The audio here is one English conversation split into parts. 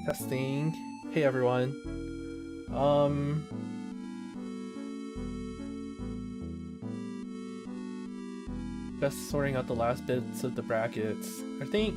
Testing. Hey everyone. Just sorting out the last bits of the brackets. I think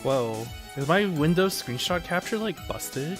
whoa. Is my Windows screenshot capture like busted?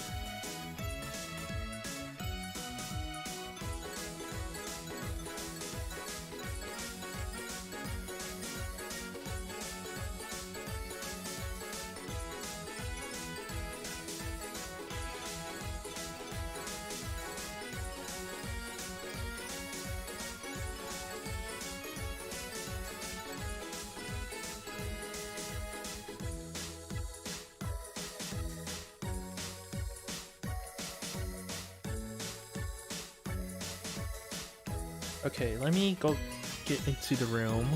Okay, let me go get into the room.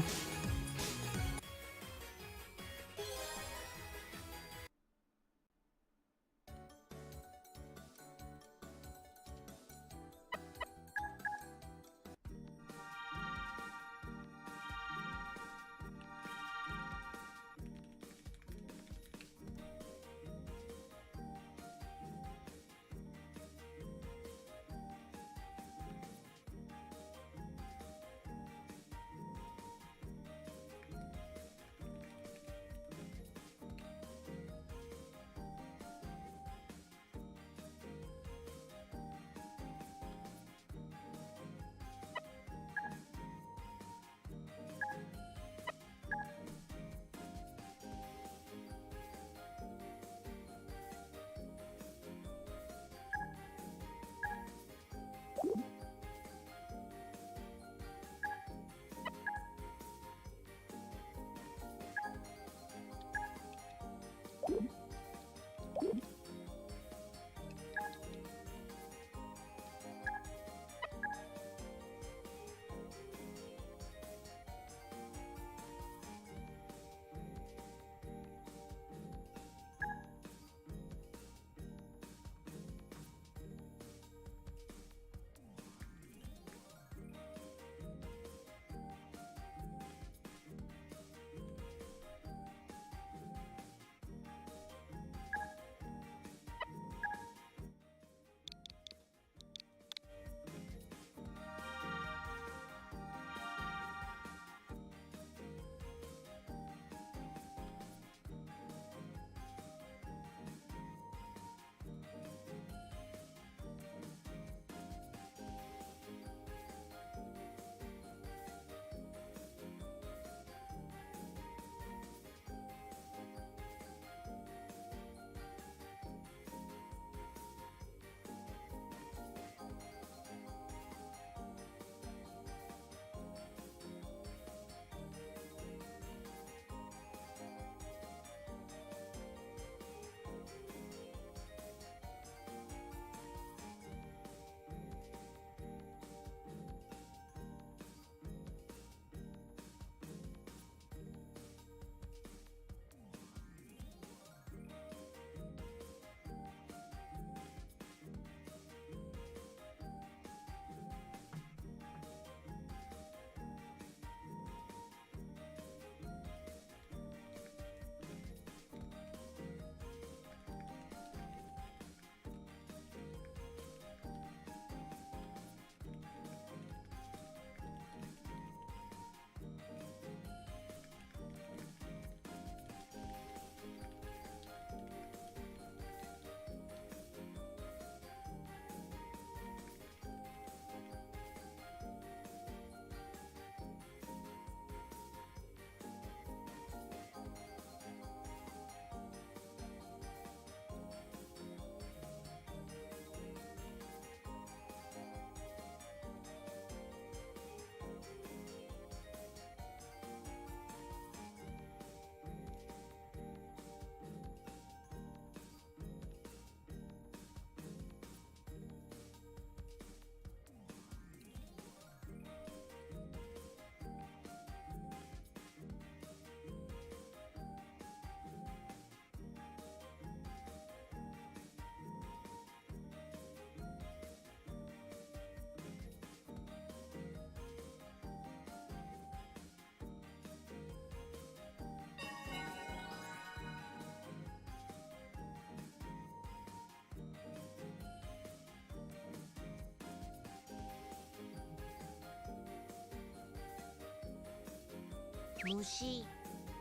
虫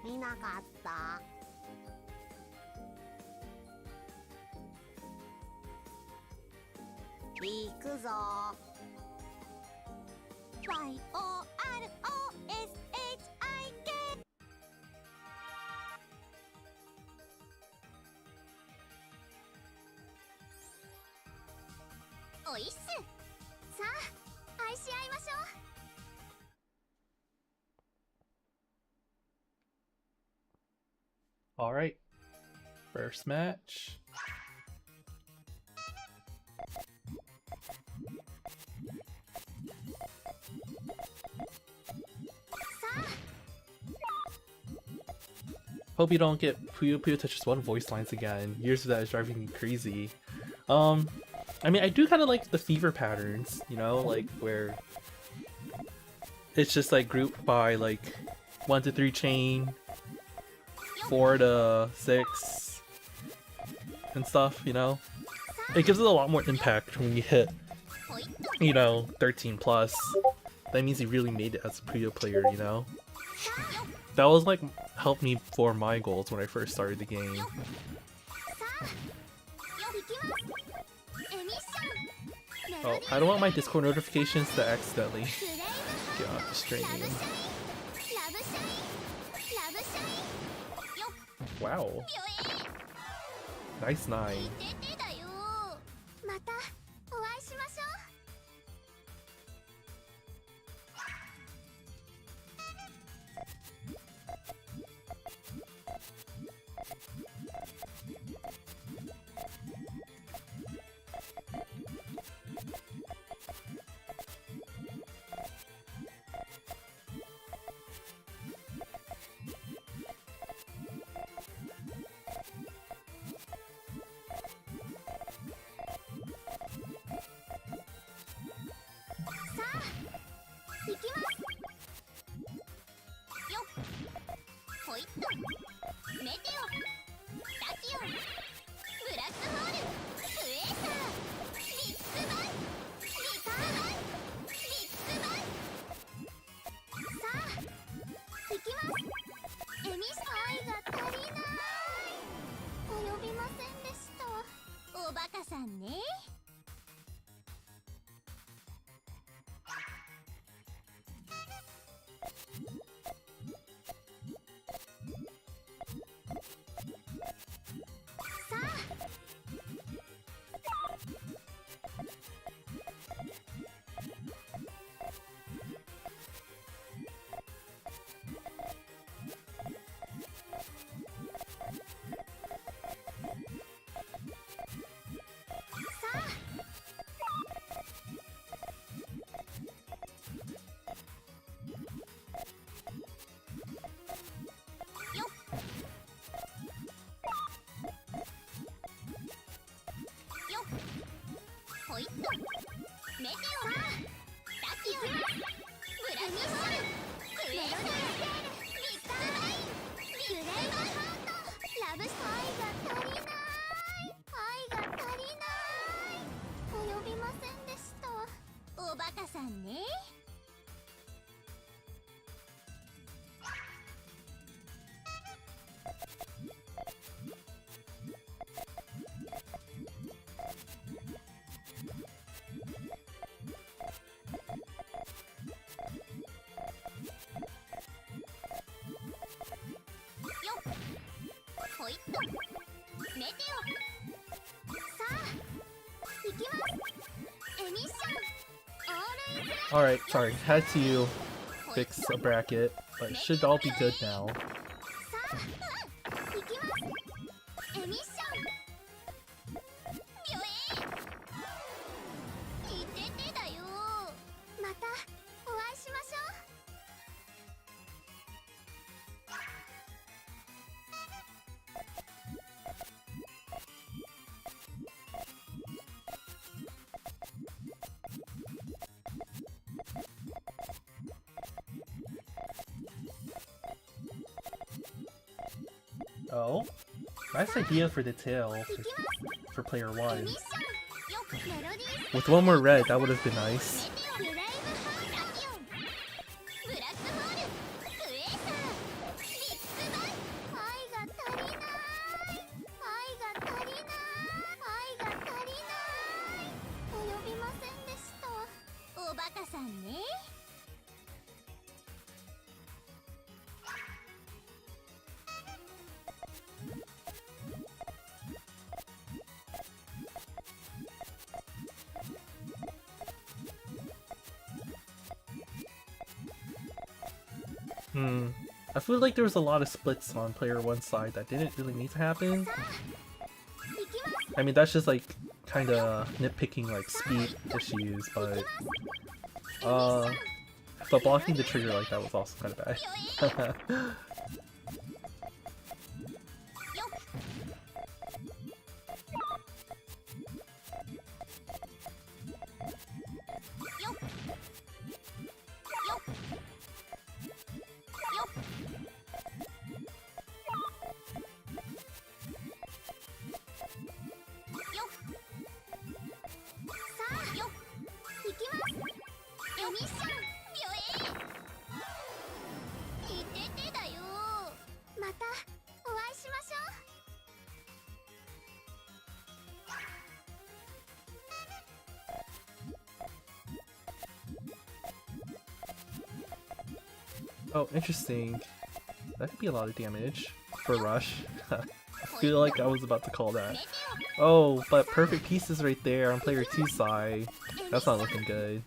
見なかった？行くぞ。YOROSHIK。おいっす。さあ愛し合いましょう。All right, first match. Hope you don't get Puyo Puyo Tetris 1 voice lines again. Years of that is driving me crazy. I mean, I do kind of like the fever patterns, you know, like where it's just like grouped by like 1 to 3 chain, 4 to 6, and stuff, you know? It gives it a lot more impact when you hit, you know, 13 plus. That means you really made it as a Puyo player, you know? That was like, helped me for my goals when I first started the game. Oh, I don't want my Discord notifications to accidentally get off the stream. Wow. Nice 9. またお会いしましょう。行きます。よっ。ホイット。メテオ。タキオン。ブラックホール。クエーサー。ビッグバン。ビッグバン。ビッグバン。さあ、行きます。エミス愛が足りない。及びませんでした。おバカさんね。ホイットメテオタキオンブラックホールクエーサービッグバインビッグバイハートラブス愛が足りない愛が足りない及びませんでしたおバカさんねホイットメテオさあ行きますエミッションオールイズ Alright, sorry, had to fix a bracket, but it should all be good now. さあ行きますエミッションビョエーいててだよまたお会いしましょうOh, nice idea for the tail for player 1. With one more red, that would have been nice. I feel like there was a lot of splits on player 1's side that didn't really need to happen. I mean, that's just like kind of nitpicking like speed issues, but blocking the trigger like that was also kind of bad. ミッションビョエーいててだよまたお会いしましょう Oh, interesting. That could be a lot of damage for Rush. I feel like I was about to call that. Oh, but perfect pieces right there on player 2's side. That's not looking good.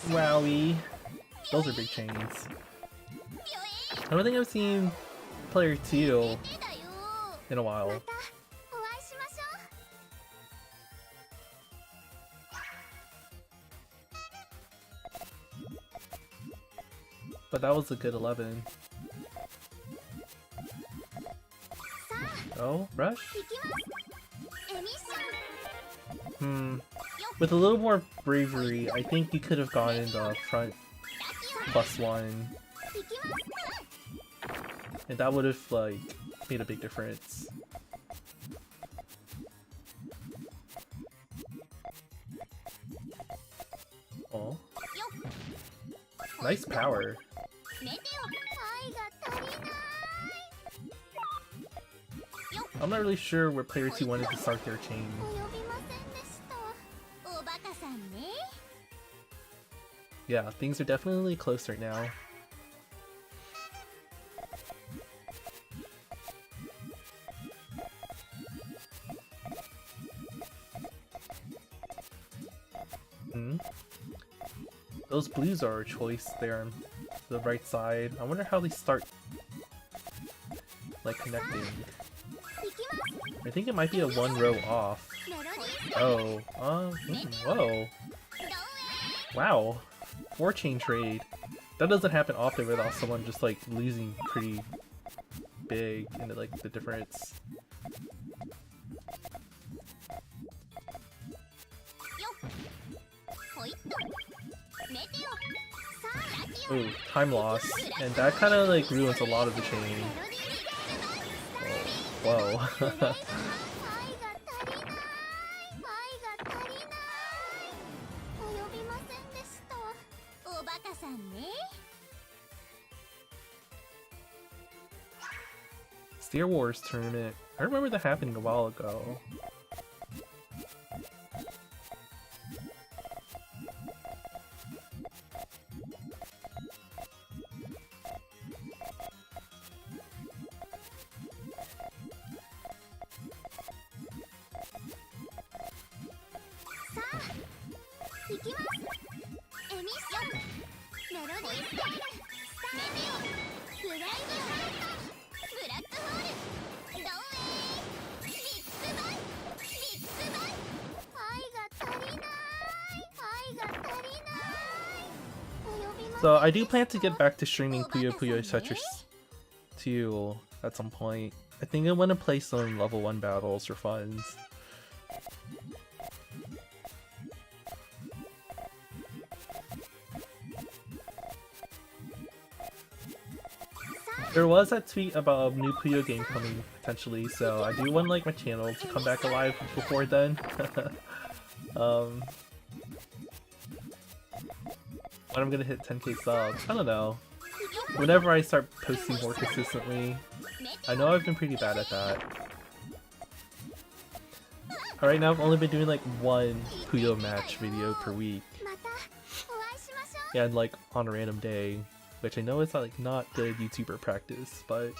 Wowie. Those are big chains. I don't think I've seen player 2 in a while. But that was a good 11. Oh, Rush? With a little more bravery, I think you could have gotten the front +1. And that would have, like, made a big difference. Oh. Nice power. I'm not really sure where player 2 wanted to start their chain. Yeah, things are definitely close right now. those blues are a choice there on the right side. I wonder how they start like connecting. I think it might be a one row off. Oh, whoa. Wow. 4-chain trade. That doesn't happen often without someone just like losing pretty big into like the difference. Ooh, time loss. And that kind of like ruins a lot of the chain. Oh, whoa. Steer Wars tournament. I remember that happening a while ago. So I do plan to get back to streaming Puyo Puyo Tetris 2 at some point. I think I want to play some level 1 battles for funds. There was that tweet about a new Puyo game coming potentially, so I do want like my channel to come back alive before then. When I'm gonna hit 10k subs, I don't know. Whenever I start posting more consistently, I know I've been pretty bad at that. Alright, now I've only been doing like one Puyo match video per week. Yeah, and like on a random day, which I know is like not good YouTuber practice, but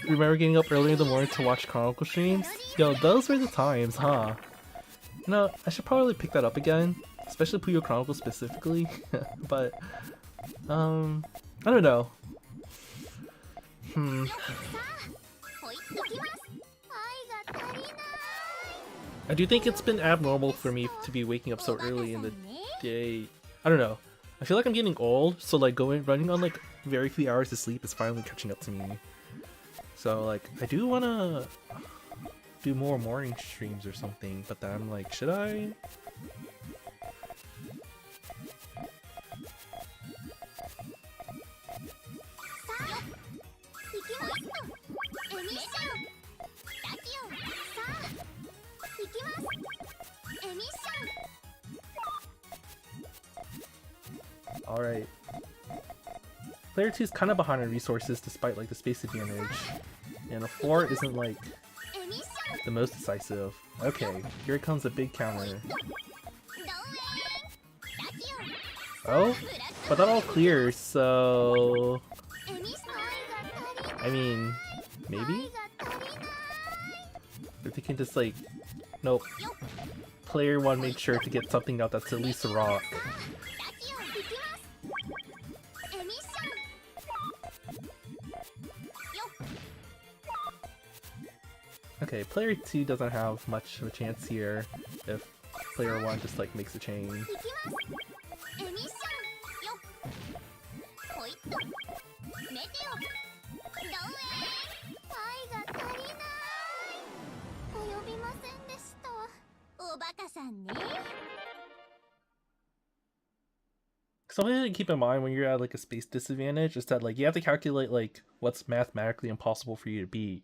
remember getting up early in the morning to watch Chronicle streams? Yo, those were the times, huh? You know, I should probably pick that up again, especially Puyo Chronicle specifically, but, I don't know. I do think it's been abnormal for me to be waking up so early in the day. I don't know. I feel like I'm getting old, so like running on like very few hours of sleep is finally catching up to me. So like, I do want to do more morning streams or something, but then I'm like, should I? Alright. Player 2 is kind of behind on resources despite like the space advantage. And a 4 isn't like the most decisive. Okay, here comes a big counter. Oh? But that all clears, so... I mean, maybe? If they can just like... Nope. Player 1 made sure to get something out that's at least a rock. Okay, player 2 doesn't have much of a chance here if player 1 just like makes a chain. Something to keep in mind when you're at like a space disadvantage is that like you have to calculate like what's mathematically impossible for you to beat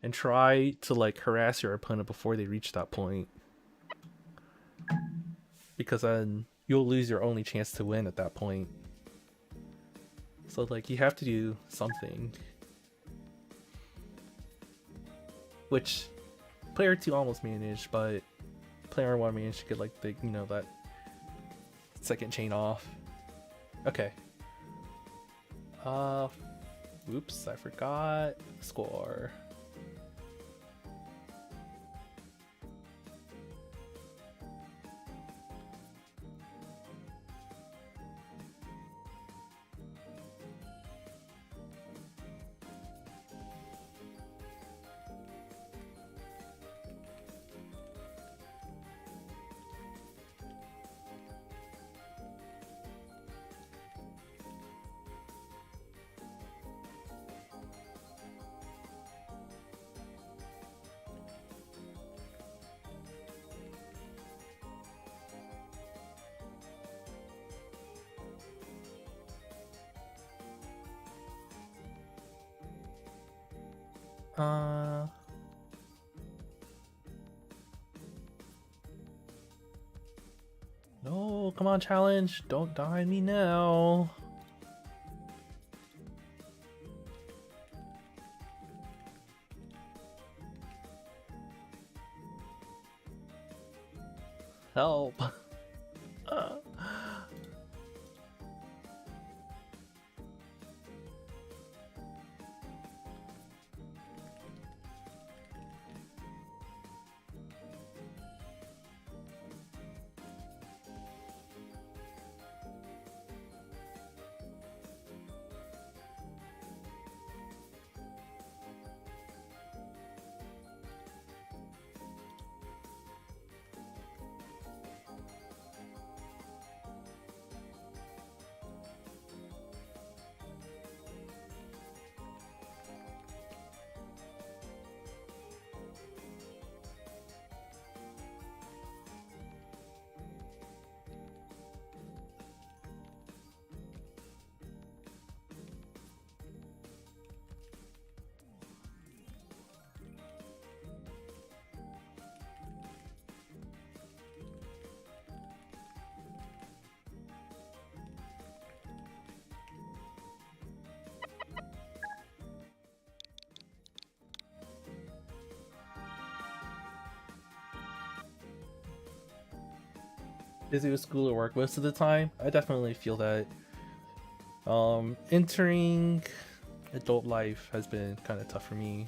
and try to like harass your opponent before they reach that point, because then you'll lose your only chance to win at that point. So like you have to do something, which player 2 almost managed, but player 1 managed to get like the, you know, that second chain off. Okay. Oops, I forgot score. No, come on, challenge. Don't die me now. Help. Busy with school or work most of the time. I definitely feel that. Entering adult life has been kind of tough for me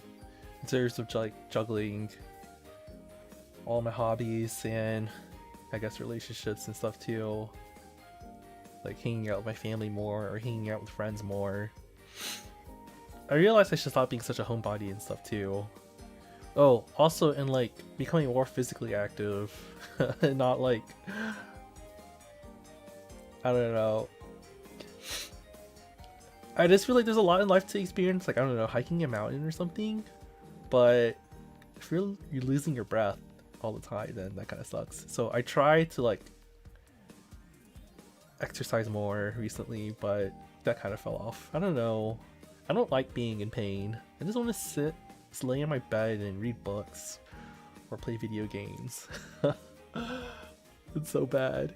in terms of like juggling all my hobbies and I guess relationships and stuff too. Like hanging out with my family more or hanging out with friends more. I realized I should stop being such a homebody and stuff too. Oh, also in like becoming more physically active and not like, I don't know. I just feel like there's a lot in life to experience, like, I don't know, hiking a mountain or something, but if you're losing your breath all the time, then that kind of sucks. So I try to like exercise more recently, but that kind of fell off. I don't know. I don't like being in pain. I just want to sit, just lay in my bed and read books or play video games. It's so bad.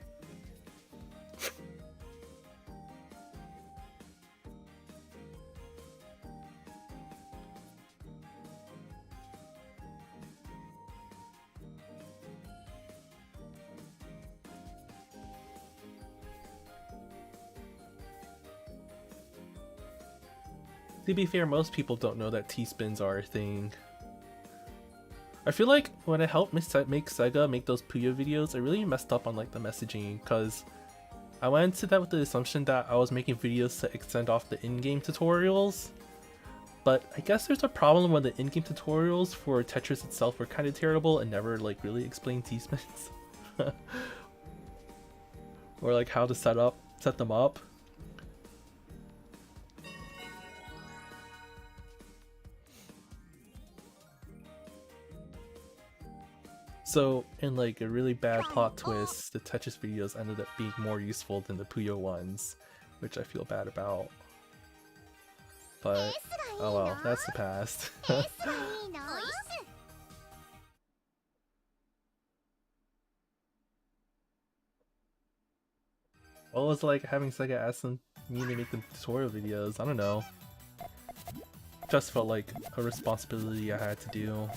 To be fair, most people don't know that T-spins are a thing. I feel like when I helped make Sega make those Puyo videos, I really messed up on like the messaging, because I went into that with the assumption that I was making videos to extend off the in-game tutorials. But I guess there's a problem when the in-game tutorials for Tetris itself were kind of terrible and never like really explained T-spins. Or like how to set them up. So, in like a really bad plot twist, the Tetris videos ended up being more useful than the Puyo ones, which I feel bad about. But, oh well, that's the past. What was it like having Sega ask me to make the tutorial videos? I don't know. Just felt like a responsibility I had to do.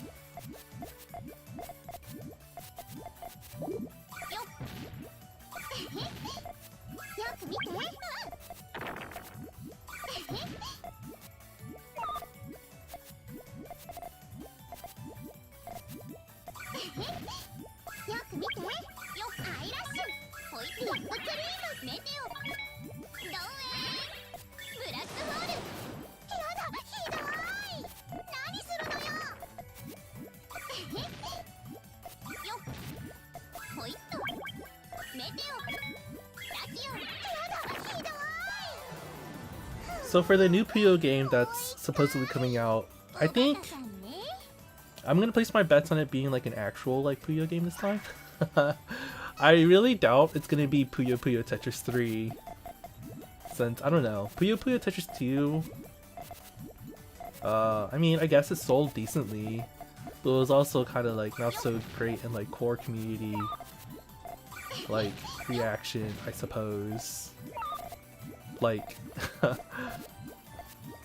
So for the new Puyo game that's supposedly coming out, I think I'm gonna place my bets on it being like an actual like Puyo game this time. I really doubt it's gonna be Puyo Puyo Tetris 3, since I don't know, Puyo Puyo Tetris 2. I mean, I guess it sold decently, but it was also kind of like not so great in like core community like reaction, I suppose. Like,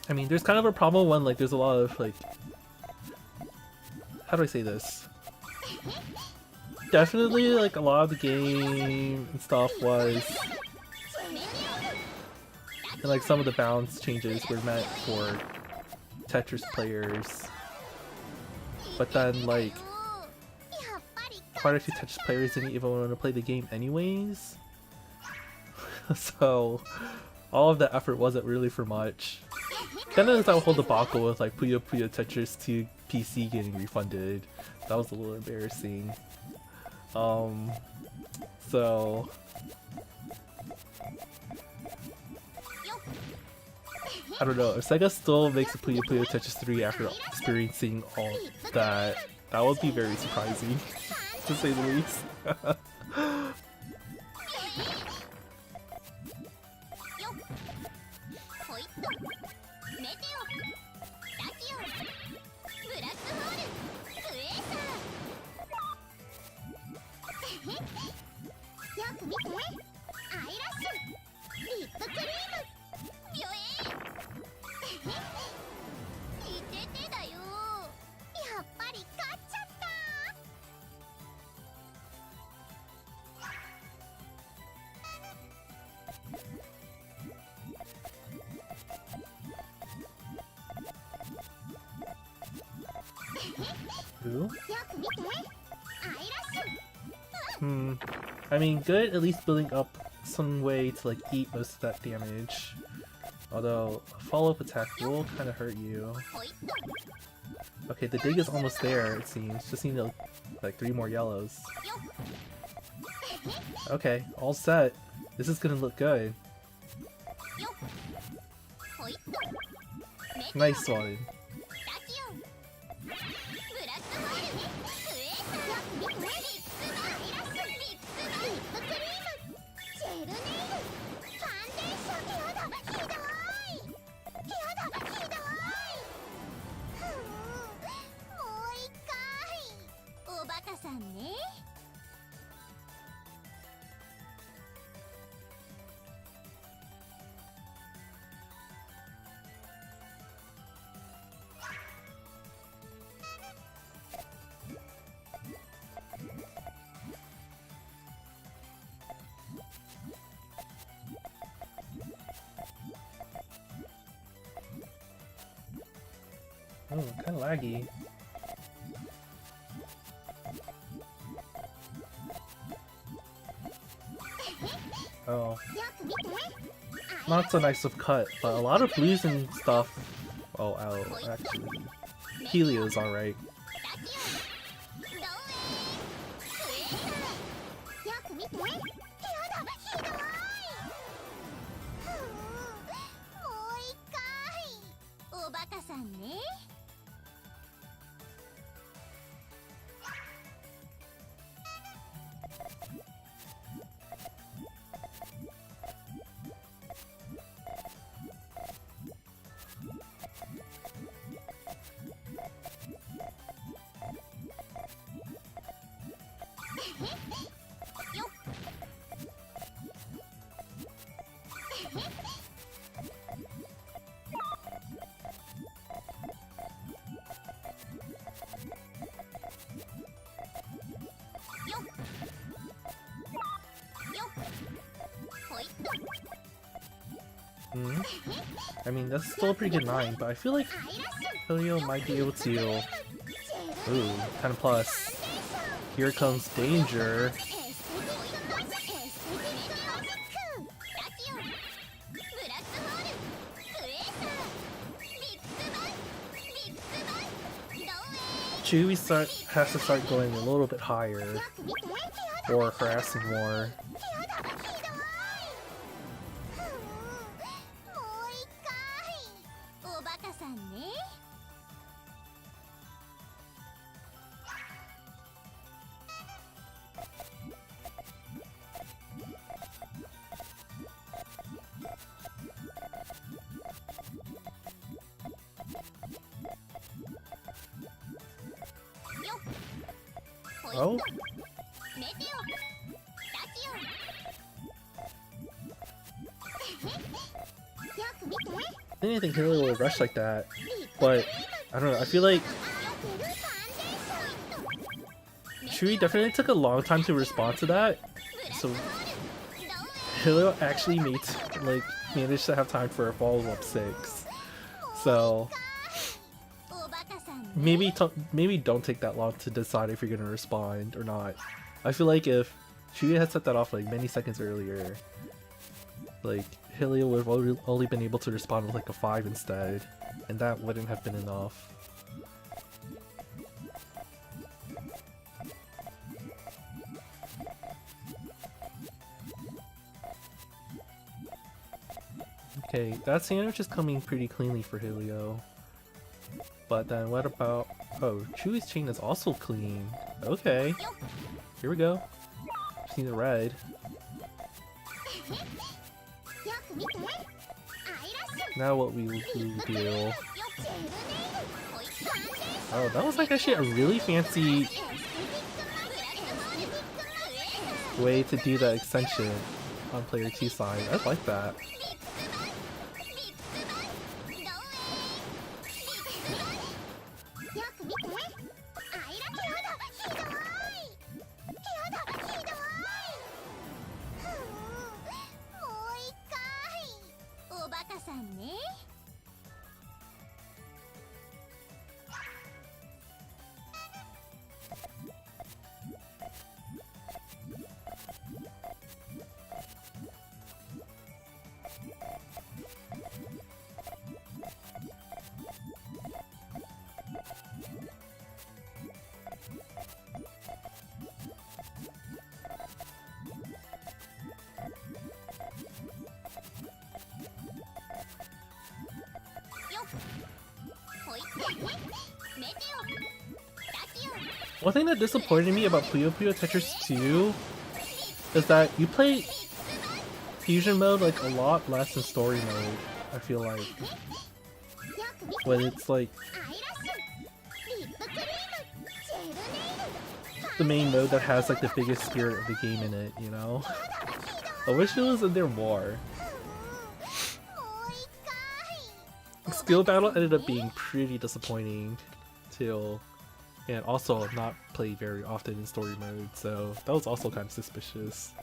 I mean, there's kind of a problem when like there's a lot of like, how do I say this? Definitely like a lot of the game and stuff was, and like some of the balance changes were meant for Tetris players, but then like quite a few Tetris players didn't even want to play the game anyways. So all of the effort wasn't really for much. Then there's that whole debacle with like Puyo Puyo Tetris 2 PC getting refunded. That was a little embarrassing. So I don't know, if Sega still makes a Puyo Puyo Tetris 3 after experiencing all that, that would be very surprising, to say the least. Ooh. I mean, good at least building up some way to like eat most of that damage. Although, a follow-up attack will kind of hurt you. Okay, the dig is almost there, it seems. Just need like 3 more yellows. Okay, all set. This is gonna look good. Nice one. Oh, kind of laggy. Oh. Not so nice of cut, but a lot of blues and stuff. Oh, ow, actually. Helio's alright. I mean, that's still a pretty good 9, but I feel like Helio might be able to... Ooh, 10 plus. Here comes danger. Chewie has to start going a little bit higher, or harassing more. Oh? I didn't think Helio would rush like that, but I don't know, I feel like Chewie definitely took a long time to respond to that, so Helio actually managed to have time for a follow-up 6. So maybe don't take that long to decide if you're gonna respond or not. I feel like if Chewie had set that off like many seconds earlier, like Helio would have only been able to respond with like a 5 instead, and that wouldn't have been enough. Okay, that sandwich is coming pretty cleanly for Helio. But then what about... Oh, Chewie's chain is also clean. Okay. Here we go. Just need the red. Now what we do... Oh, that was like actually a really fancy way to do the extension on player 2 side. I like that. One thing that disappointed me about Puyo Puyo Tetris 2 is that you play fusion mode like a lot less than story mode, I feel like. When it's like the main mode that has like the biggest spirit of the game in it, you know? I wish it was in there more. Skill battle ended up being pretty disappointing too, and also not played very often in story mode, so that was also kind of suspicious.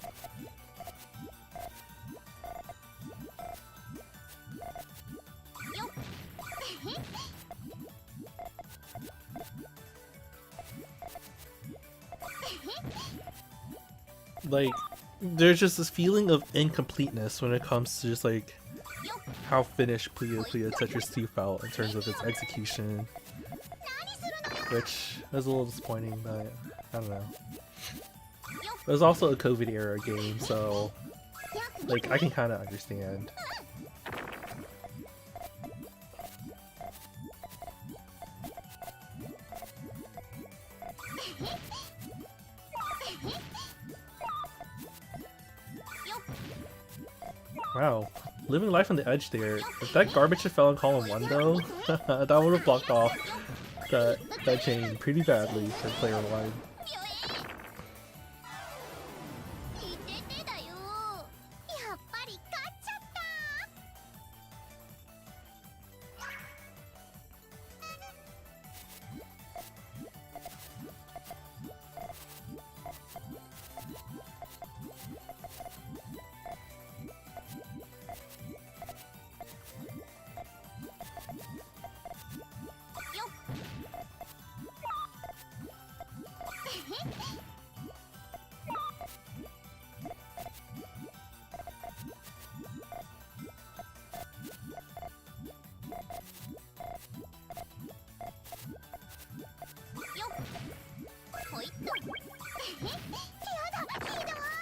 Like, there's just this feeling of incompleteness when it comes to just like how finished Puyo Puyo Tetris 2 felt in terms of its execution, which was a little disappointing, but I don't know. It was also a COVID era game, so like I can kind of understand. Wow, living life on the edge there. If that garbage had fell in column 1 though, that would have blocked off that chain pretty badly for player 1.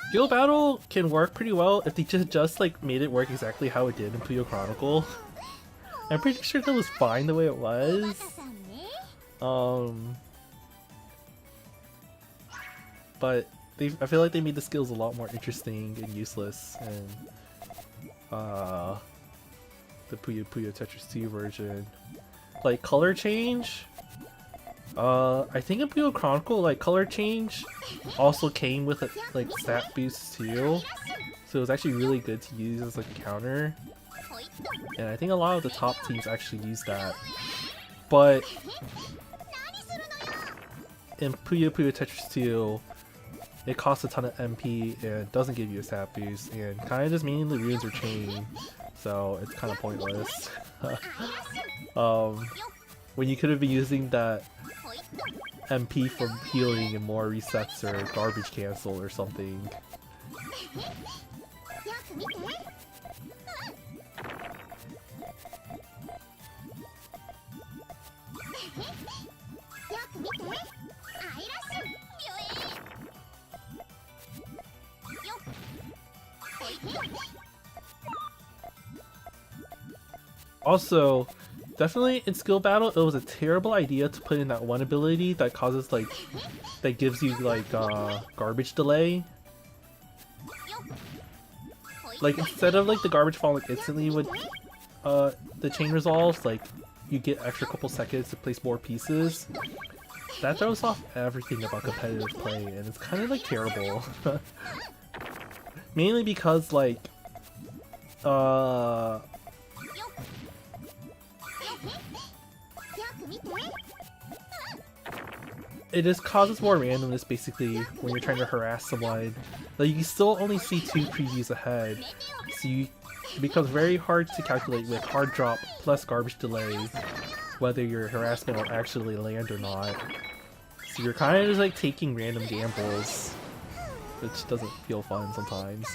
Skill Battle can work pretty well if they just like made it work exactly how it did in Puyo Chronicle. I'm pretty sure that was fine the way it was. But I feel like they made the skills a lot more interesting and useless and the Puyo Puyo Tetris 2 version. Like color change, I think in Puyo Chronicle, like color change also came with like stat boosts too, so it was actually really good to use as like a counter. And I think a lot of the top teams actually use that. But in Puyo Puyo Tetris 2, it costs a ton of MP and doesn't give you a stat boost, and kind of just mainly ruins your chain, so it's kind of pointless. When you could have been using that MP for healing and more resets or garbage cancel or something. Also, definitely in Skill Battle, it was a terrible idea to put in that one ability that causes like, that gives you like garbage delay. Like instead of like the garbage falling instantly with the chain resolves, like you get extra couple seconds to place more pieces. That throws off everything about competitive play, and it's kind of like terrible. Mainly because like it just causes more randomness basically when you're trying to harass someone. Like you still only see 2 previews ahead, so it becomes very hard to calculate with hard drop plus garbage delay whether your harassment will actually land or not. So you're kind of just like taking random gambles, which doesn't feel fun sometimes.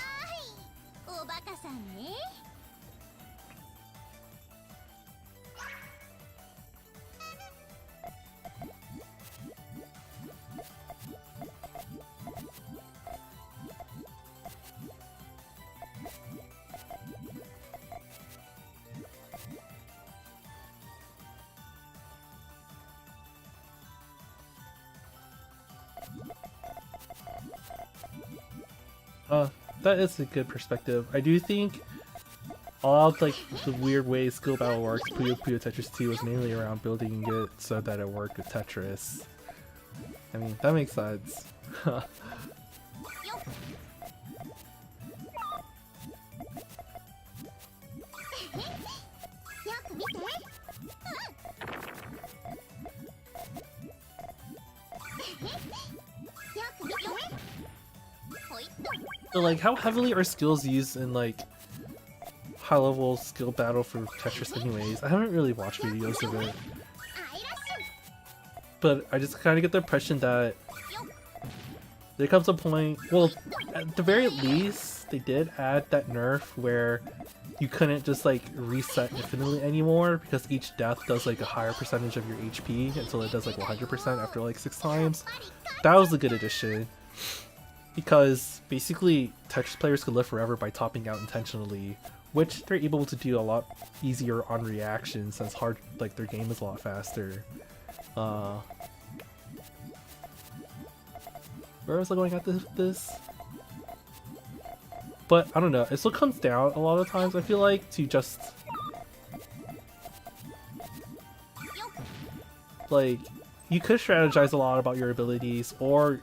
That is a good perspective. I do think a lot of like the weird ways Skill Battle works, Puyo Puyo Tetris 2 was mainly around building it so that it worked with Tetris. I mean, that makes sense. So like, how heavily are skills used in like high-level Skill Battle for Tetris anyways? I haven't really watched videos of it, but I just kind of get the impression that there comes a point, well, at the very least, they did add that nerf where you couldn't just like reset infinitely anymore because each death does like a higher percentage of your HP until it does like 100% after like 6 times. That was a good addition. Because basically Tetris players could live forever by topping out intentionally, which they're able to do a lot easier on reaction since like their game is a lot faster. Where was I going at this? But I don't know, it still comes down a lot of times, I feel like, to just like, you could strategize a lot about your abilities, or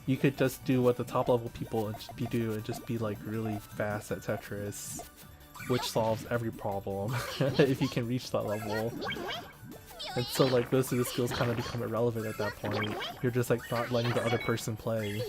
you could just do what the top level people do and just be like really fast at Tetris, which solves every problem if you can reach that level. And so like most of the skills kind of become irrelevant at that point. You're just like not letting the other person play.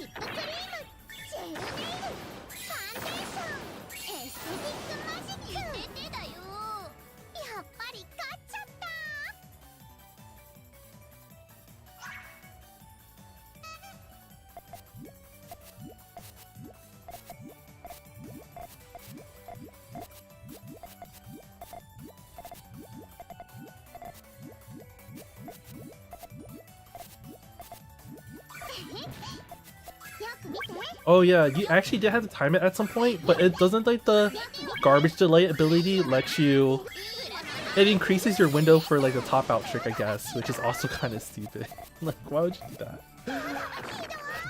Oh yeah, you actually did have to time it at some point, but it doesn't like the garbage delay ability let you. It increases your window for like the top out trick, I guess, which is also kind of stupid. Like, why would you do that?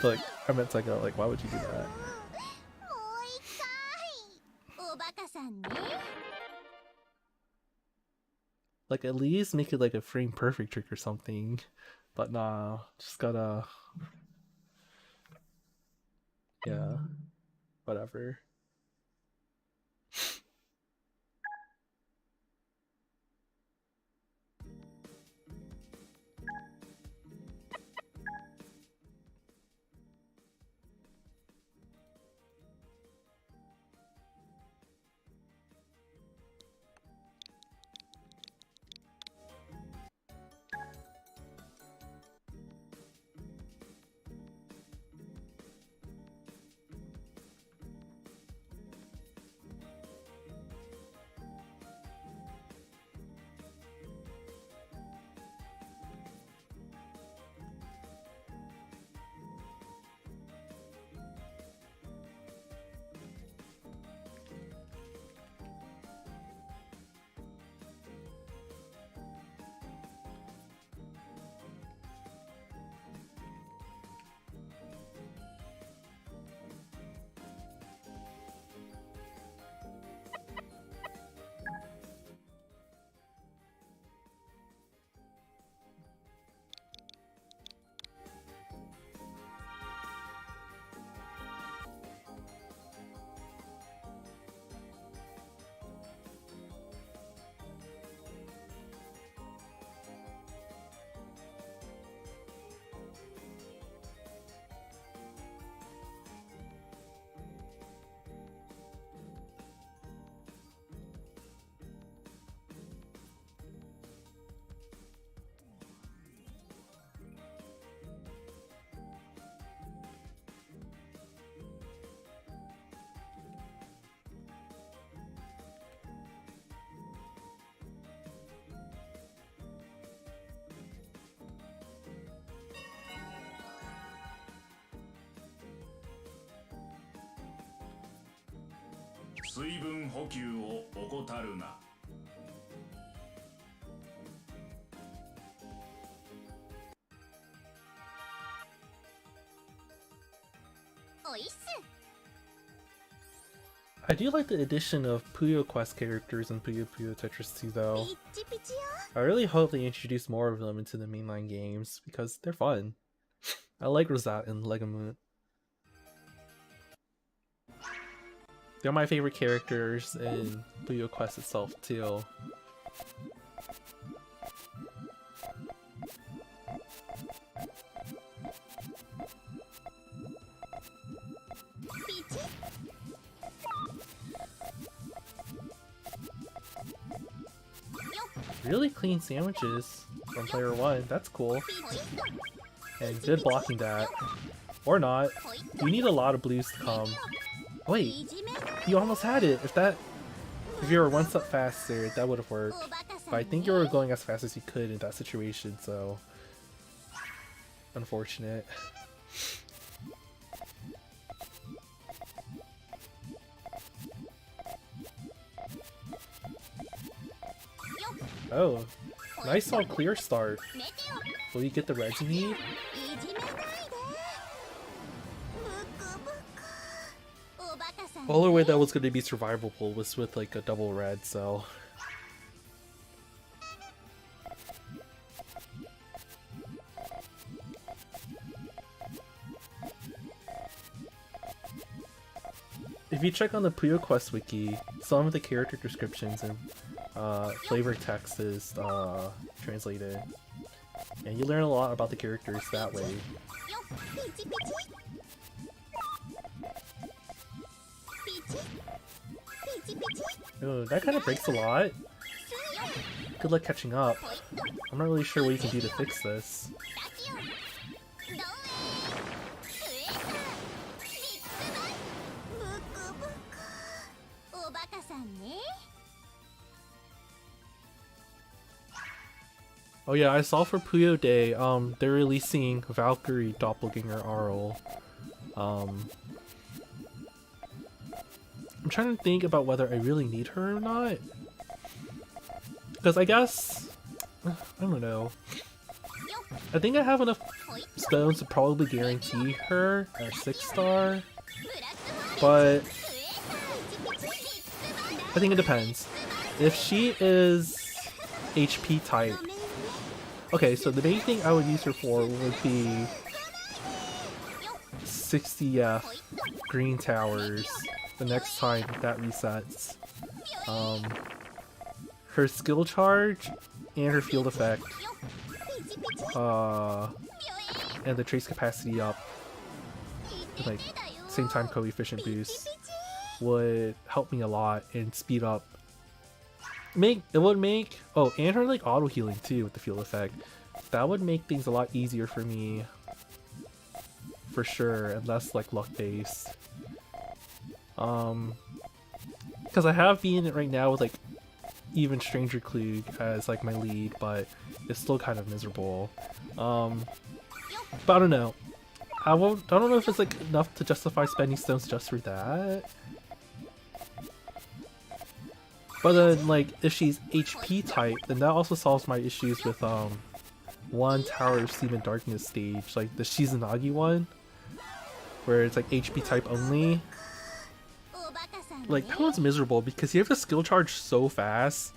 Like, I meant to go like, why would you do that? Like, at least make it like a frame perfect trick or something. But nah, just gotta. Yeah, whatever. I do like the addition of Puyo Quest characters in Puyo Puyo Tetris 2 though. I really hope they introduce more of them into the mainline games because they're fun. I like Rosette and Legamut. They're my favorite characters in Puyo Quest itself too. Really clean sandwiches from player 1, that's cool. And good blocking that. Or not. You need a lot of blues to come. Wait, you almost had it! If you were one step faster, that would have worked. But I think you were going as fast as you could in that situation, so... Unfortunate. Oh, nice all clear start. Will you get the reds you need? The only way that was going to be survivable was with like a double red, so... If you check on the Puyo Quest wiki, some of the character descriptions and flavor text is translated, and you learn a lot about the characters that way. Oh, that kind of breaks a lot. Good luck catching up. I'm not really sure what you can do to fix this. Oh yeah, I saw for Puyo Day, they're releasing Valkyrie Doppelganger Arl. I'm trying to think about whether I really need her or not. Because I guess... I don't know. I think I have enough stones to probably guarantee her a 6-star. But... I think it depends. If she is HP type... Okay, so the main thing I would use her for would be 60F green towers the next time that resets. Her skill charge and her field effect, and the trace capacity up, like same time coefficient boost, would help me a lot and speed up. And her like auto healing too with the field effect. That would make things a lot easier for me, for sure, and less like luck based. Because I have been right now with like even Stranger Klug as like my lead, but it's still kind of miserable. But I don't know. I don't know if it's like enough to justify spending stones just for that. But then, like, if she's HP type, then that also solves my issues with, one Tower of Steam and Darkness stage, like the Shizunagi one, where it's like HP type only. Like, that one's miserable because you have to skill charge so fast.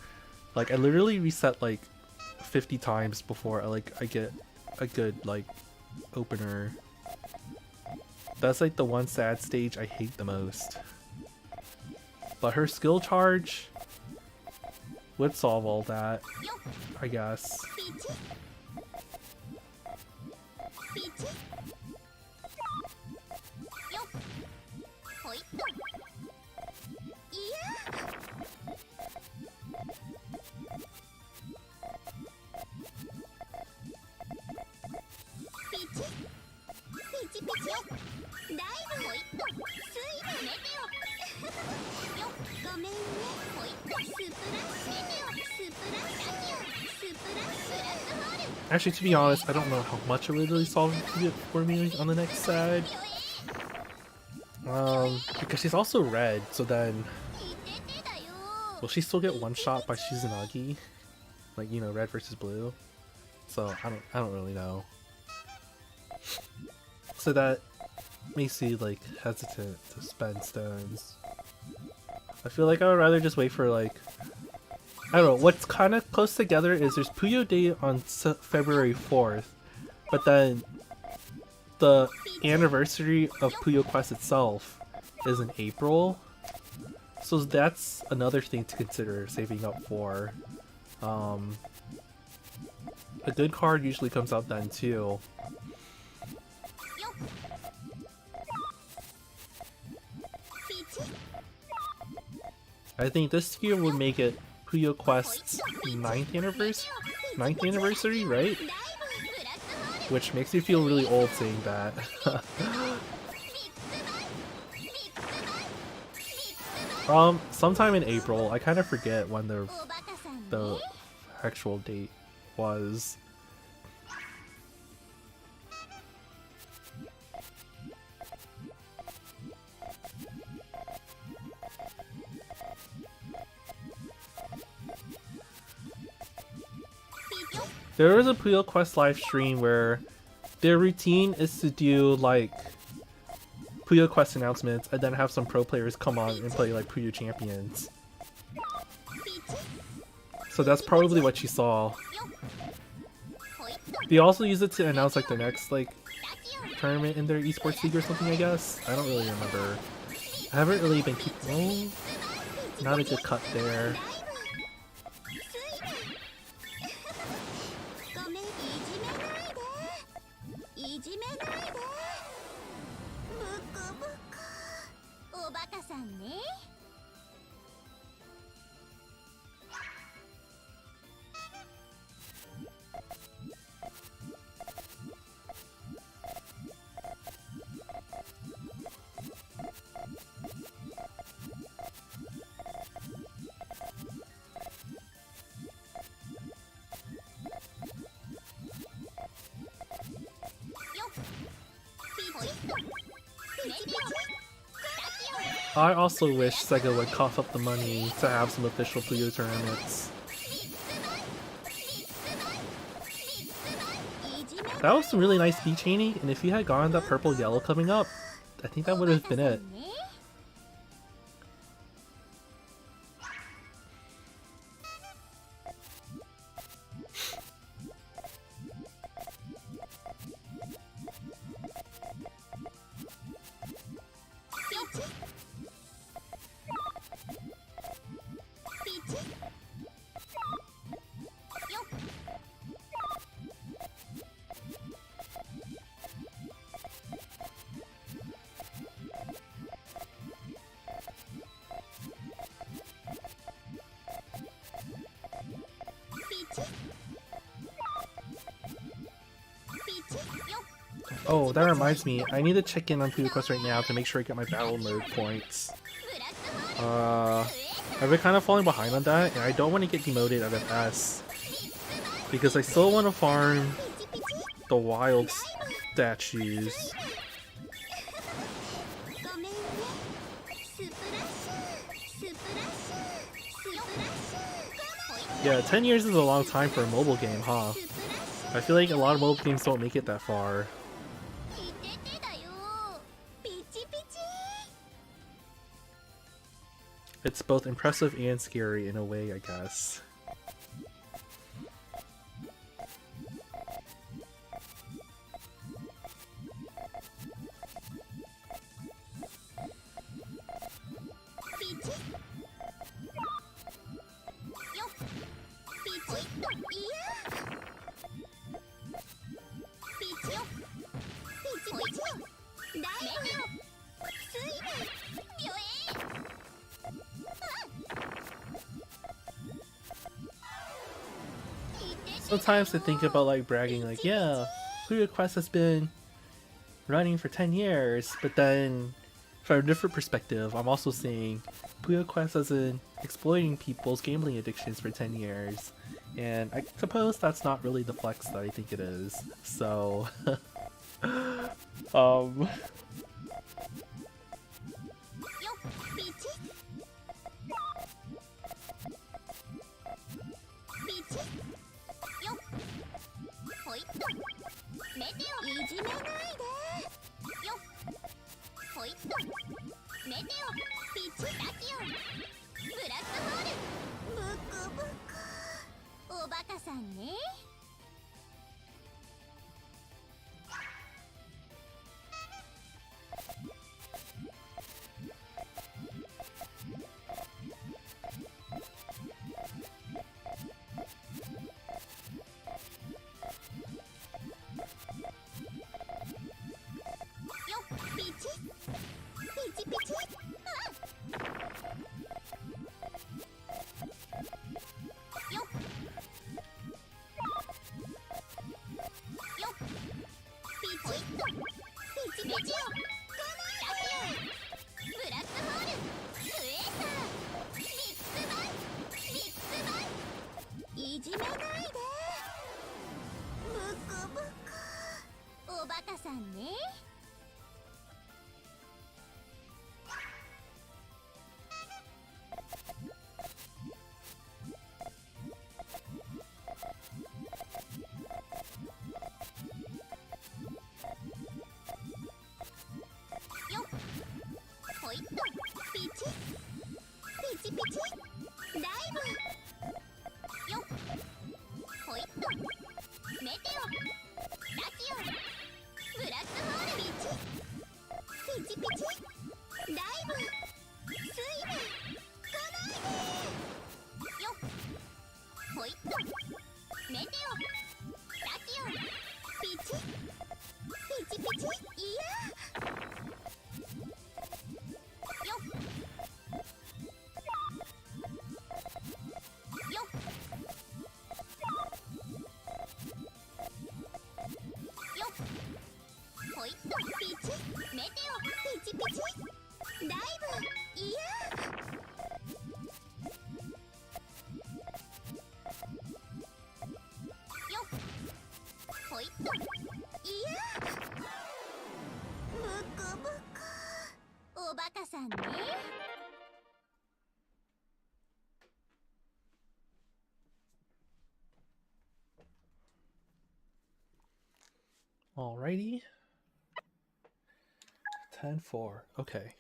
Like, I literally reset like 50 times before I get a good, like, opener. That's like the one sad stage I hate the most. But her skill charge would solve all that, I guess. Actually, to be honest, I don't know how much it would really solve it for me on the next side. Because she's also red, so then... Will she still get one shot by Shizunagi? Like, you know, red versus blue? So, I don't really know. So that makes me, like, hesitant to spend stones. I feel like I would rather just wait for, like... I don't know, what's kind of close together is there's Puyo Day on February 4th, but then the anniversary of Puyo Quest itself is in April. So that's another thing to consider saving up for. A good card usually comes out then too. I think this year would make it Puyo Quest's 9th anniversary, right? Which makes me feel really old saying that. Sometime in April. I kind of forget when the actual date was. There was a Puyo Quest live stream where their routine is to do like Puyo Quest announcements and then have some pro players come on and play like Puyo Champions. So that's probably what you saw. They also use it to announce like the next like tournament in their Esports league or something, I guess. I don't really remember. I haven't really been keeping... Oh, not a good cut there. I also wish Sega would cough up the money to have some official Puyo tournaments. That was some really nice speed chaining, and if you had gotten that purple yellow coming up, I think that would have been it. Oh, that reminds me, I need to check in on Puyo Quest right now to make sure I get my battle mode points. I've been kind of falling behind on that, and I don't want to get demoted out of S. Because I still want to farm the wild statues. Yeah, 10 years is a long time for a mobile game, huh? I feel like a lot of mobile games don't make it that far. It's both impressive and scary in a way, I guess. Sometimes I think about like bragging like, yeah, Puyo Quest has been running for 10 years, but then from a different perspective, I'm also saying Puyo Quest has been exploiting people's gambling addictions for 10 years. And I suppose that's not really the flex that I think it is. So, おバカさんね。Alrighty. 10-4. Okay.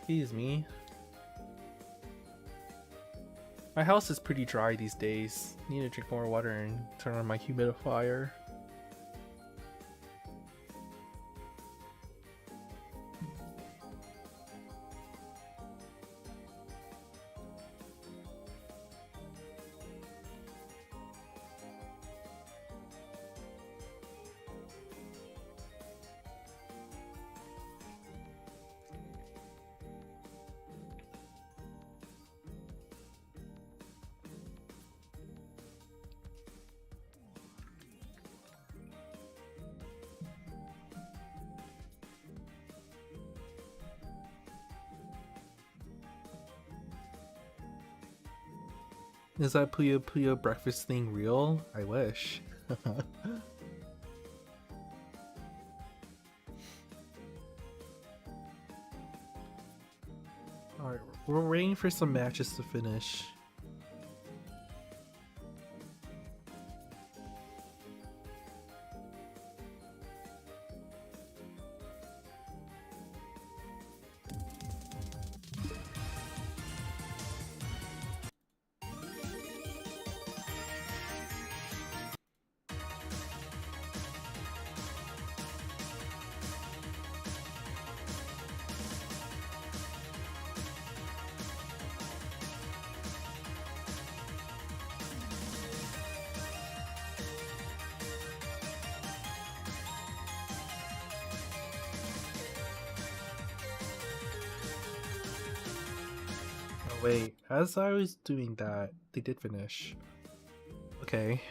Excuse me. My house is pretty dry these days. Need to drink more water and turn on my humidifier. Is that Puyo Puyo breakfast thing real? I wish. Alright, we're waiting for some matches to finish. Wait, as I was doing that, they did finish. Okay.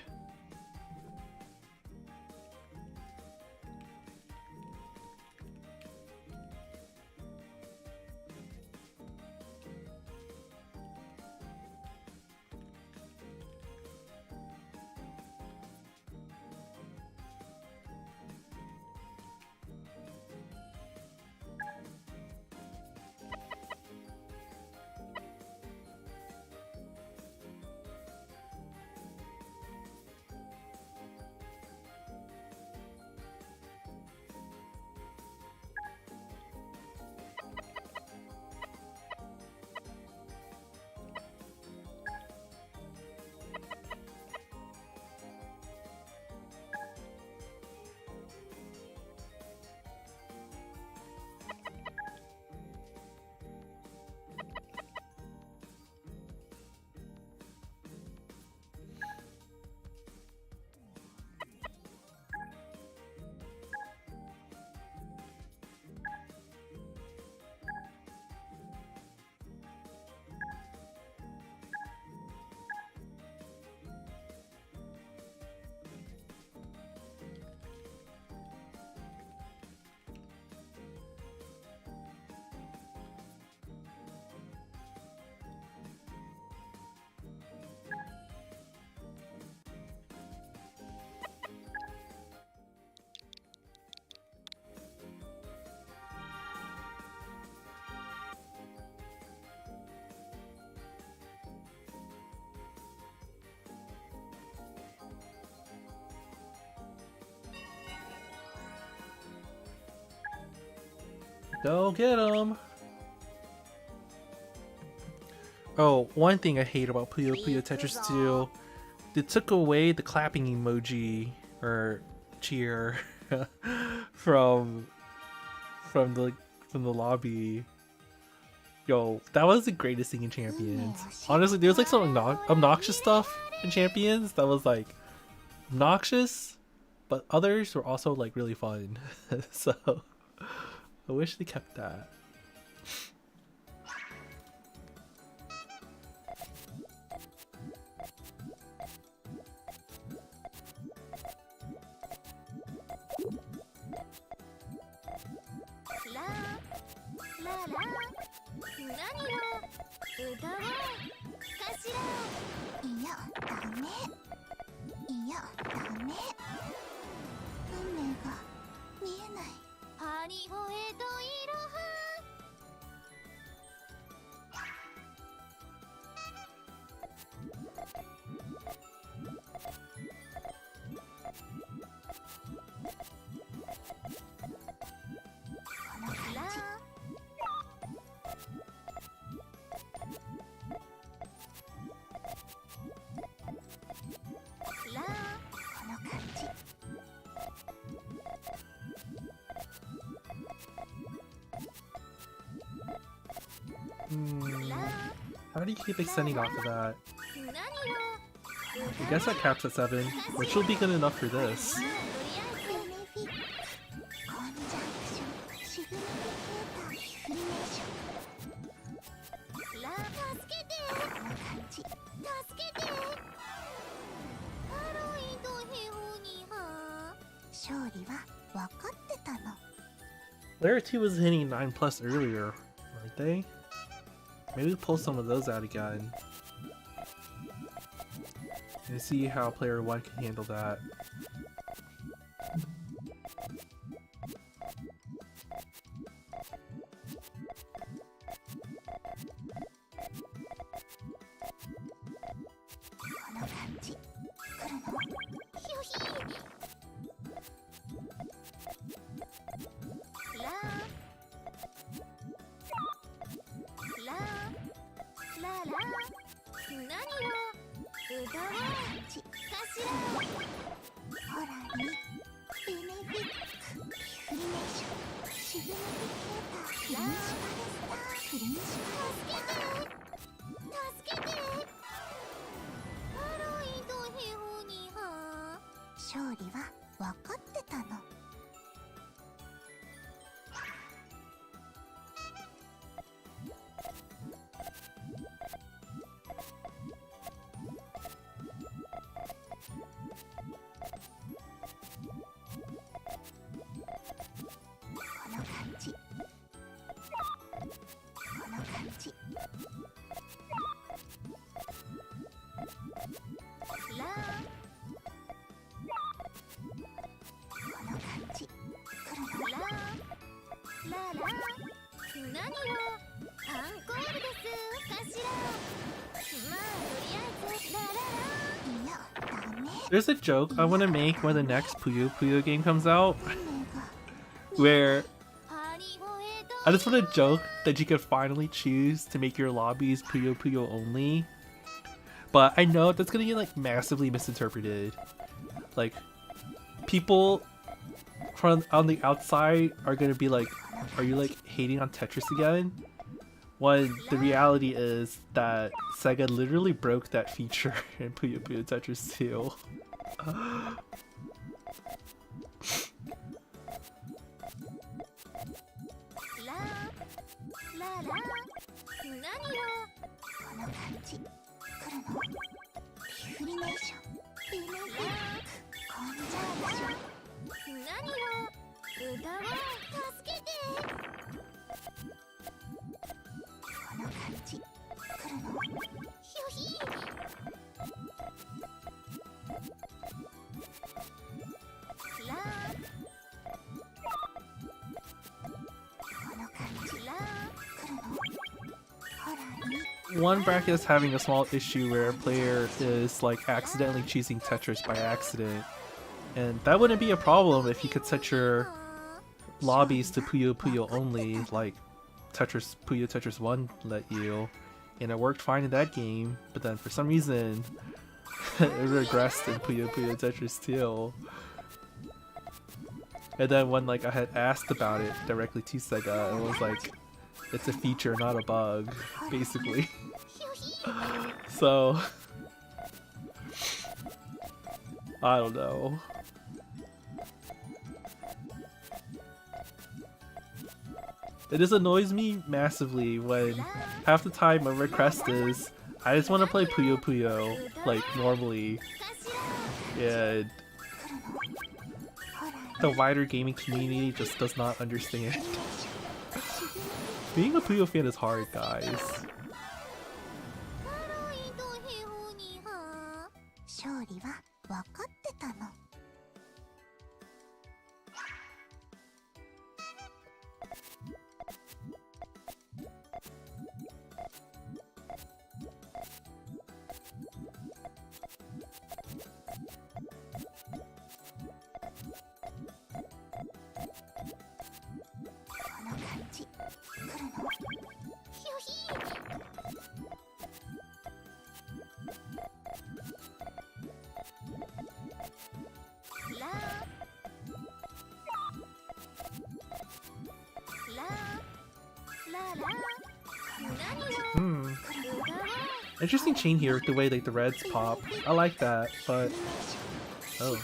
Go get him! Oh, one thing I hate about Puyo Puyo Tetris 2, they took away the clapping emoji or cheer from the lobby. Yo, that was the greatest thing in Champions. Honestly, there was like some obnoxious stuff in Champions that was like obnoxious, but others were also like really fun. So I wish they kept that. How do you keep extending off of that? I guess that caps at 7, which will be good enough for this. Layer 2 was hitting 9+ earlier, weren't they? Maybe pull some of those out again. And see how player 1 can handle that. There's a joke I want to make when the next Puyo Puyo game comes out, where I just want to joke that you can finally choose to make your lobbies Puyo Puyo only, but I know that's gonna get like massively misinterpreted. Like, people from on the outside are gonna be like, "Are you like hating on Tetris again?" When the reality is that Sega literally broke that feature in Puyo Puyo Tetris 2. One bracket is having a small issue where a player is like accidentally choosing Tetris by accident, and that wouldn't be a problem if you could set your lobbies to Puyo Puyo only, like Tetris Puyo Tetris 1 let you, and it worked fine in that game. But then for some reason, it regressed in Puyo Puyo Tetris 2. And then when like I had asked about it directly to Sega, it was like, it's a feature, not a bug, basically. I don't know. It just annoys me massively when half the time my request is, I just want to play Puyo Puyo, like, normally. And the wider gaming community just does not understand. Being a Puyo fan is hard, guys. 勝利は分かってたの。この感じ、来るの？ひょひー。 Interesting chain here with the way like the reds pop. I like that, but oh.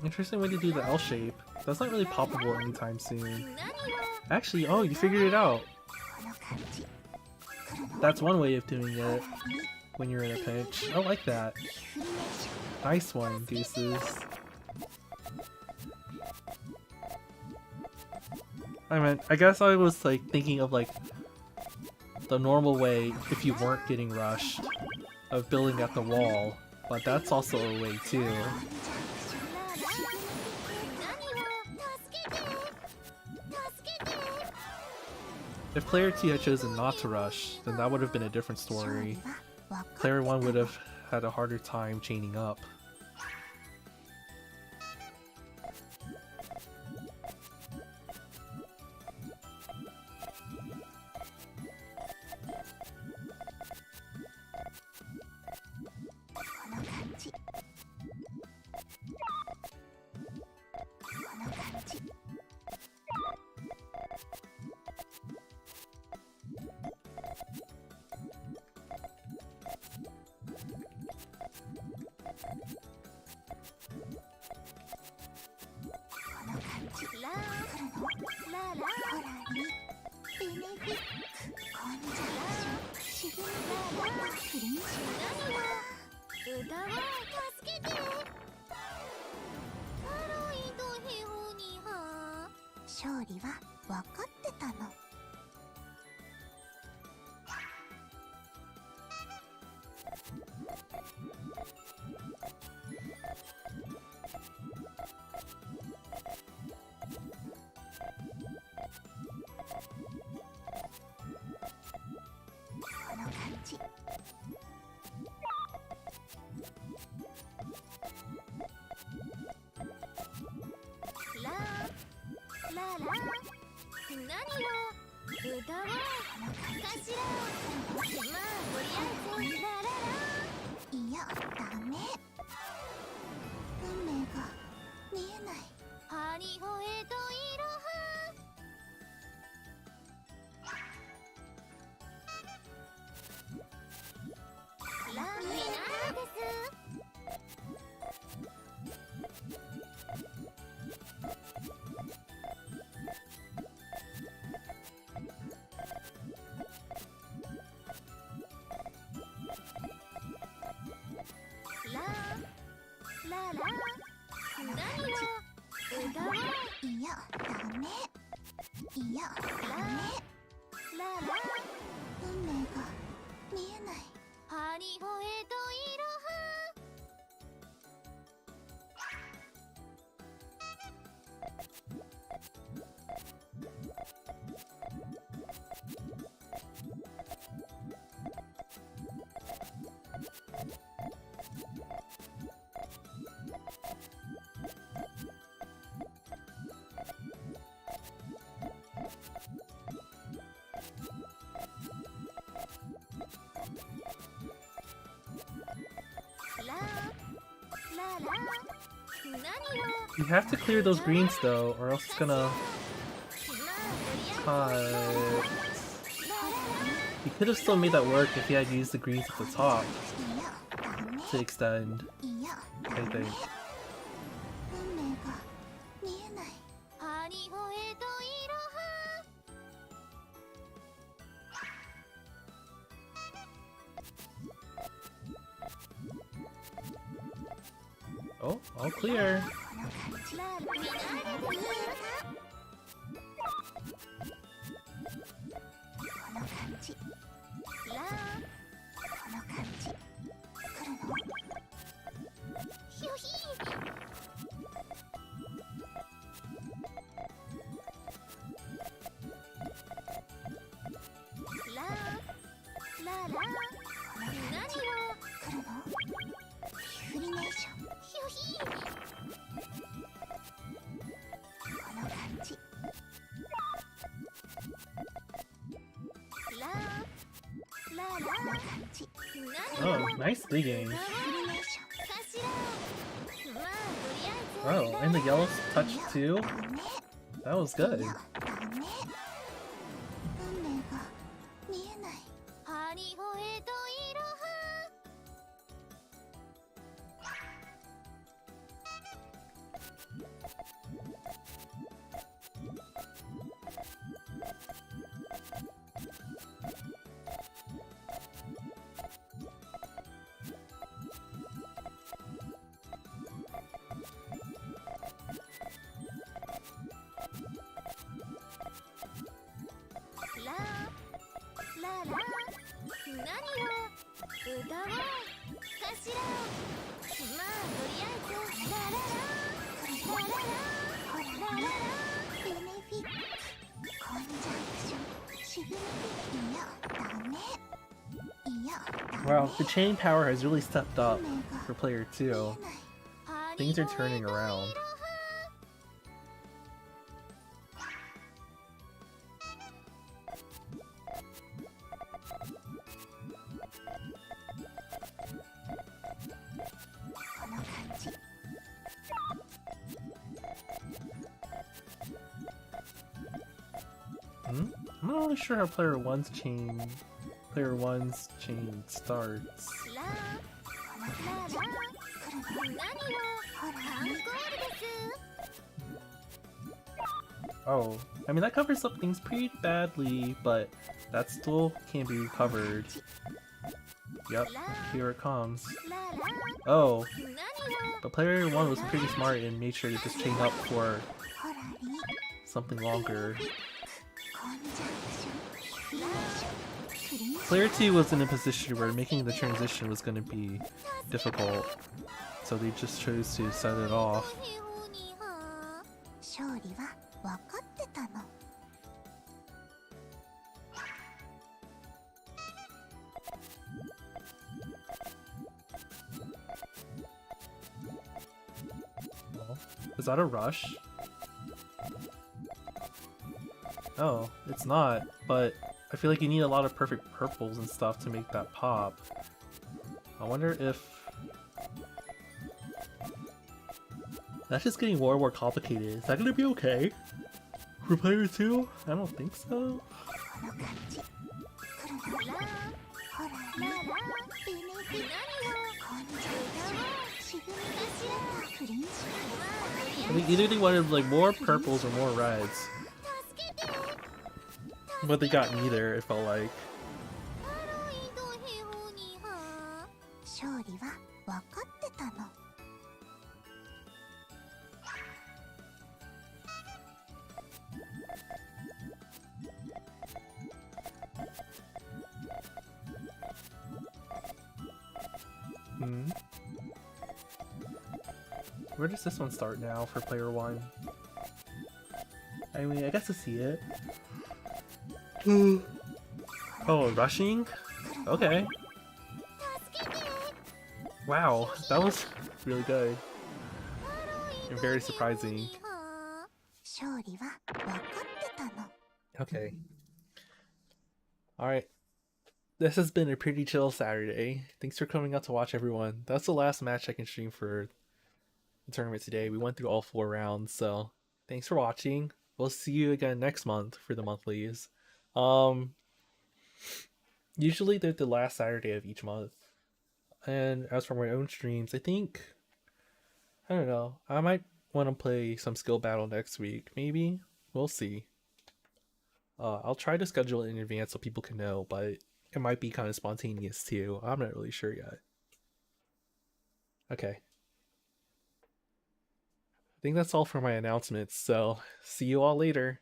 Interesting way to do the L shape. That's not really poppable anytime soon. Actually, oh, you figured it out. That's one way of doing it when you're in a pinch. I like that. Nice one, Gooses. I guess I was like thinking of like the normal way if you weren't getting rushed of building at the wall, but that's also a way too. If player 2 had chosen not to rush, then that would have been a different story. Player 1 would have had a harder time chaining up. You have to clear those greens though, or else it's gonna cut. He could have still made that work if he had used the greens at the top to extend, I think. Oh, all clear. Oh, nice digging. Oh, and the yellow touch too? That was good. Wow, the chain power has really stepped up for player 2. Things are turning around. I'm not really sure how player 1's chain starts. Oh, I mean that covers up things pretty badly, but that still can be recovered. Yep, here it comes. Oh, but player 1 was pretty smart and made sure to just chain up for something longer. Player 2 was in a position where making the transition was going to be difficult, so they just chose to set it off. Is that a rush? Oh, it's not, but I feel like you need a lot of perfect purples and stuff to make that pop. I wonder if... That's just getting more and more complicated. Is that gonna be okay? For player 2? I don't think so. I mean, either they wanted like more purples or more reds. But they got neither, it felt like. Where does this one start now for player 1? I mean, I guess to see it. Oh, rushing? Okay. Wow, that was really good. And very surprising. Okay. Alright. This has been a pretty chill Saturday. Thanks for coming out to watch, everyone. That's the last match I can stream for the tournament today. We went through all 4 rounds, so thanks for watching. We'll see you again next month for the monthlies. Usually they're the last Saturday of each month. And as for my own streams, I think, I don't know, I might want to play some skill battle next week, maybe. We'll see. I'll try to schedule it in advance so people can know, but it might be kind of spontaneous too. I'm not really sure yet. Okay. I think that's all for my announcements, so see you all later.